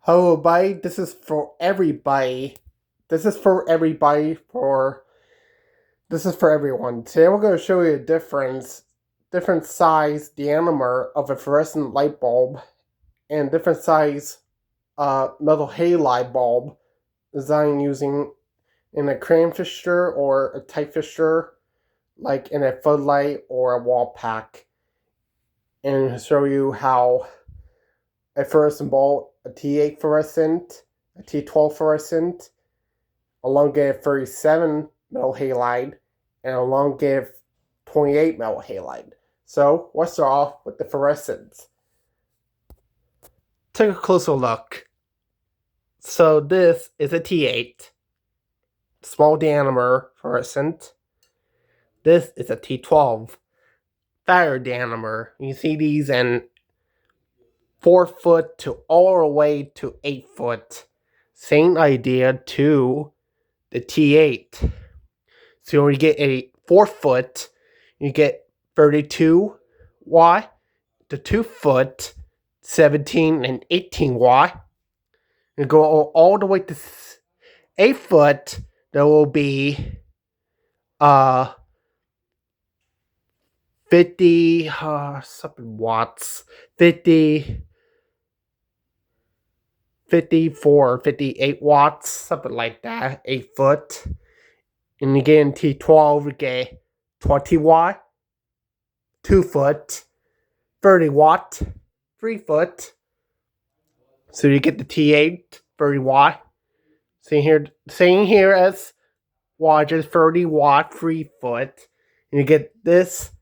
Hello, everybody. This is for everybody. This is for everybody. This is for everyone. Today we're going to show you a different size diameter of a fluorescent light bulb, and different size metal halide bulb designed using in a cram fixture or a tight fixture, like in a floodlight or a wall pack, and show you how a fluorescent bulb, a T8 fluorescent, a T12 fluorescent, elongated 37 metal halide, and elongated 28 metal halide. So let's start off with the fluorescents. Take a closer look. So this is a T8, small diameter fluorescent. This is a T12, fatter diameter. You see these in 4 foot to all the way to 8 foot. Same idea to the T8. So when you get a 4 foot, you get 32 watt. The 2 foot, 17 and 18 watt. You go all the way to 8 foot, there will be 50 something watts, 54, 58 watts, something like that, 8 foot. And you get in T12, you get 20 watt, 2 foot, 30 watt, 3 foot. So you get the T8, 30 watt. Same here as watches, 30 watt, 3 foot. And you get this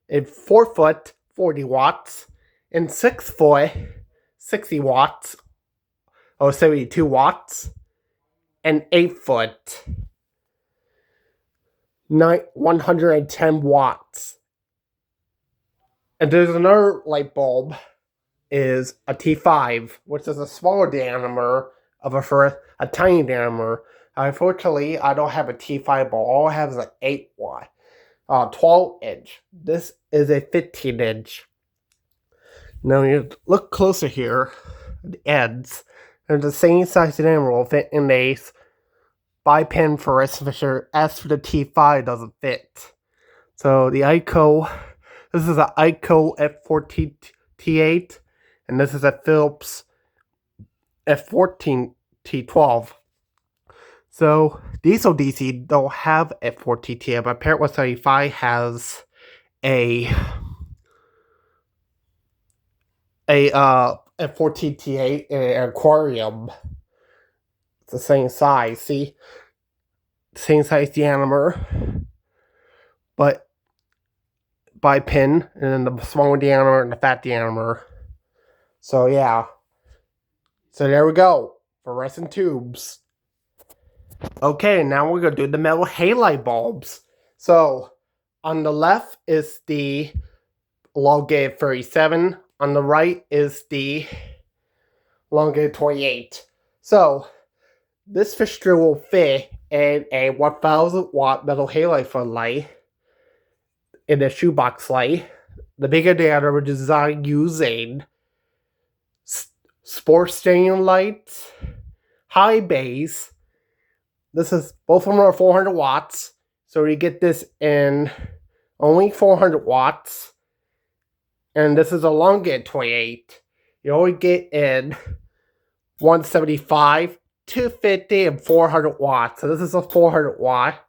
in 4 foot, 40 watts, and 6 foot, 60 watts, or 72 watts, and 8 foot, 110 watts. And there's another light bulb, is a T5, which is a smaller diameter of a tiny diameter. Unfortunately, I don't have a T5 bulb. All I have is an 8 watt, 12 inch. This is a 15 inch. Now you look closer here, the ends. They're the same size diameter will fit in a bi-pin fluorescent fixture. As for the T5, doesn't fit. So the this is an ICO F14 T8, and this is a Philips F14 T12. So diesel DC don't have F14 T8, but Parrot 175 has a F14 T8 in an aquarium. It's the same size, see? Same size diameter, but by pin, and then the smaller diameter and the fat diameter. So yeah. So there we go. Fluorescent tubes. Okay, now we're gonna do the metal halide bulbs. So on the left is the elongated 37. On the right is the elongated 28. So this fixture will fit in a 1000 watt metal halide floodlight, in a shoebox light. The bigger diameter were designed using sports stadium lights, high bays. This is both of them are 400 watts, so you get this in only 400 watts. And this is a elongated 28. You only get in 175, 250, and 400 watts. So this is a 400 watt.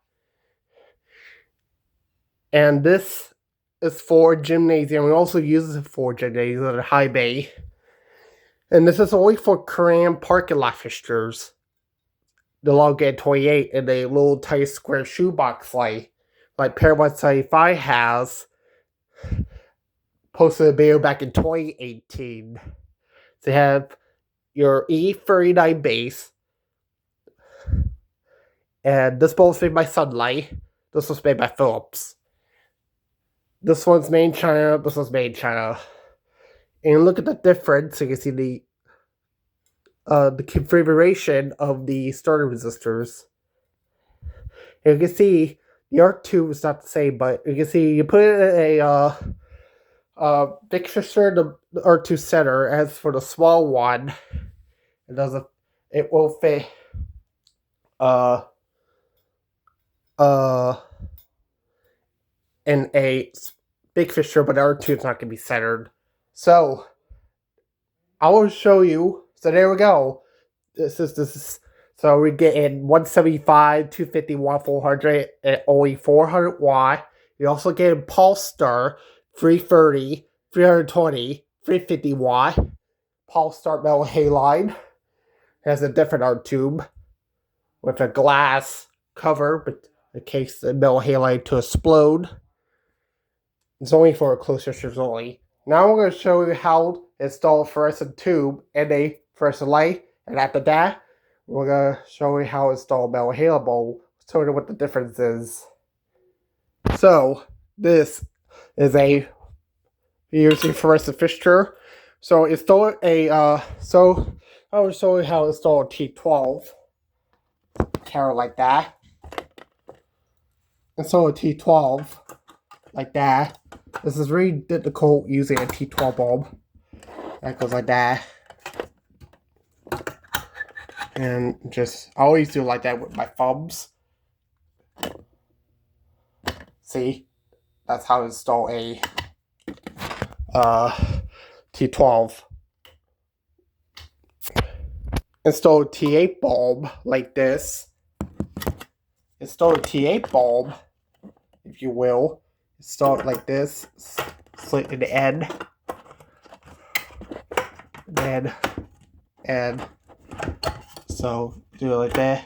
And this is for gymnasium. We also use it for gymnasium at a high bay. And this is only for cram parking lot fixtures. The elongated 28 in a little tight square shoebox light, like Parrot 175 has, posted a video back in 2018. They have your ED39 base, and this bulb was made by Sunlight. This was made by Philips. This one's made in China. This one's made in China. And look at the difference. You can see the configuration of the starter resistors. And you can see the R2 is not the same, but you can see you put it in a big fixture, the R2 center. As for the small one, It will fit uh uh in a big fixture, but the other two is not going to be centered. So I will show you. So there we go. This is. So we get in 175, 251, 400, and only 400 watt. You also get in pulse star 330, 320, 350 watt. Pulse star metal halide. It has a different art tube with a glass cover, but in case the metal halide to explode. It's only for close fixtures only. Now I'm going to show you how to install a fluorescent tube and a fluorescent light, and after that, we're going to show you how to install a metal halide bulb, show you what the difference is. So, this is a using fluorescent fixture. So install I will show you how to install a T12. Carry like that. Install a T12 like that. This is really difficult using a T12 bulb. That goes like that. And just, I always do like that with my thumbs. See? That's how to install a T12. Install a T8 bulb like this. Install a T8 bulb, if you will. Install it like this. Slit in the end. And so do it like that,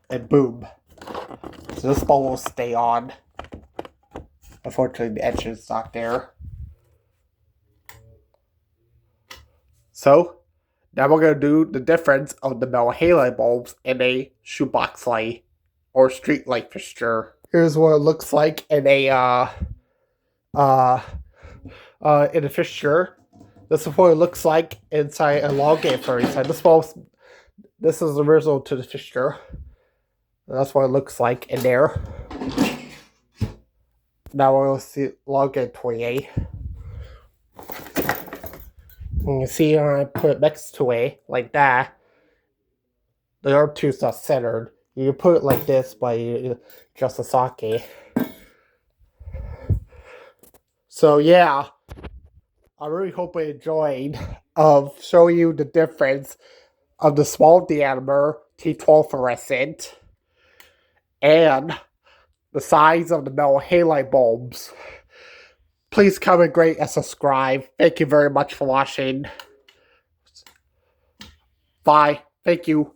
and boom. So this bulb will stay on. Unfortunately, the edge is not there. So now we're gonna do the difference of the metal halide bulbs in a shoebox light or street light fixture. Here's what it looks like in a fixture. This is what it looks like inside a log gate for inside. This is the result to the fixture. That's what it looks like in there. Now we'll see log gate 28. You can see when I put it next to it like that, the other two's not centered. You put it like this, but you just a socket. So yeah, I really hope you enjoyed of showing you the difference of the small diameter T12 fluorescent and the size of the metal halide bulbs. Please comment, rate, and subscribe. Thank you very much for watching. Bye. Thank you.